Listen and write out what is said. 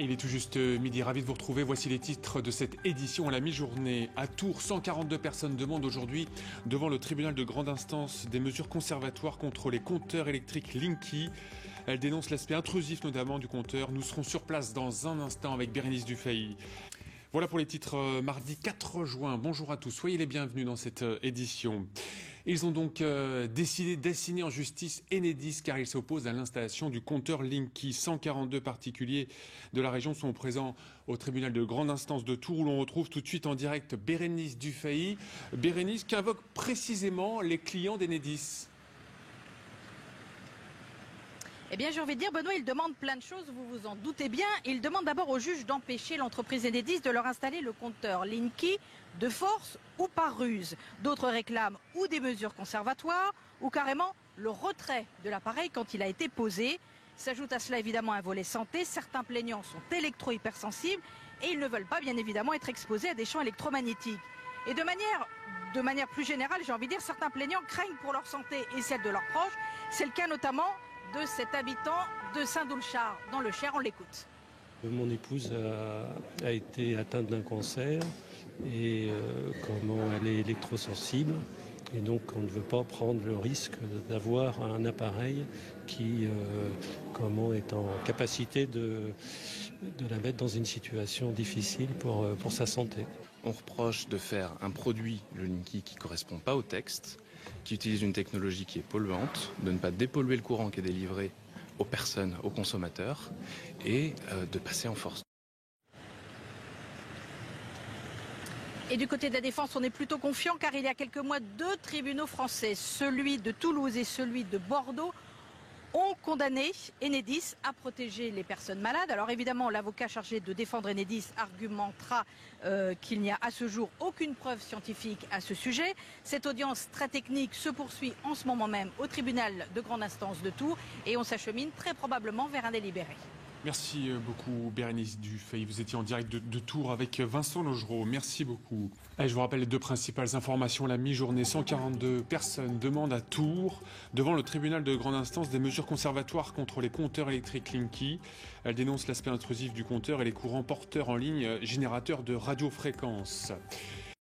Et il est tout juste midi, ravi de vous retrouver. Voici les titres de cette édition à la mi-journée. À Tours, 142 personnes demandent aujourd'hui devant le tribunal de grande instance des mesures conservatoires contre les compteurs électriques Linky. Elles dénoncent l'aspect intrusif notamment du compteur. Nous serons sur place dans un instant avec Bérénice Dufay. Voilà pour les titres mardi 4 juin. Bonjour à tous, soyez les bienvenus dans cette édition. Ils ont donc décidé d'assigner en justice Enedis car ils s'opposent à l'installation du compteur Linky. 142 particuliers de la région sont présents au tribunal de grande instance de Tours où l'on retrouve tout de suite en direct Bérénice Dufay. Bérénice, qu'invoquent précisément les clients d'Enedis ? Eh bien, j'ai envie de dire, Benoît, ils demandent plein de choses, vous vous en doutez bien. Ils demandent d'abord au juge d'empêcher l'entreprise Enedis de leur installer le compteur Linky de force ou par ruse. D'autres réclament ou des mesures conservatoires ou carrément le retrait de l'appareil quand il a été posé. S'ajoute à cela évidemment un volet santé. Certains plaignants sont électro-hypersensibles et ils ne veulent pas bien évidemment être exposés à des champs électromagnétiques. Et de manière plus générale, j'ai envie de dire, certains plaignants craignent pour leur santé et celle de leurs proches. C'est le cas notamment de cet habitant de Saint-Doulchard, dans le Cher. On l'écoute. Mon épouse a été atteinte d'un cancer et elle est électrosensible. Et donc on ne veut pas prendre le risque d'avoir un appareil qui est en capacité de la mettre dans une situation difficile pour sa santé. On reproche de faire un produit, le Linky, qui ne correspond pas au texte, qui utilise une technologie qui est polluante, de ne pas dépolluer le courant qui est délivré aux personnes, aux consommateurs, et de passer en force. Et du côté de la défense, on est plutôt confiant car il y a quelques mois, deux tribunaux français, celui de Toulouse et celui de Bordeaux, ont condamné Enedis à protéger les personnes malades. Alors évidemment, l'avocat chargé de défendre Enedis argumentera qu'il n'y a à ce jour aucune preuve scientifique à ce sujet. Cette audience très technique se poursuit en ce moment même au tribunal de grande instance de Tours et on s'achemine très probablement vers un délibéré. Merci beaucoup Bérénice Dufay. Vous étiez en direct de Tours avec Vincent Logereau. Merci beaucoup. Allez, je vous rappelle les deux principales informations. La mi-journée, 142 personnes demandent à Tours, devant le tribunal de grande instance, des mesures conservatoires contre les compteurs électriques Linky. Elles dénoncent l'aspect intrusif du compteur et les courants porteurs en ligne, générateurs de radiofréquences.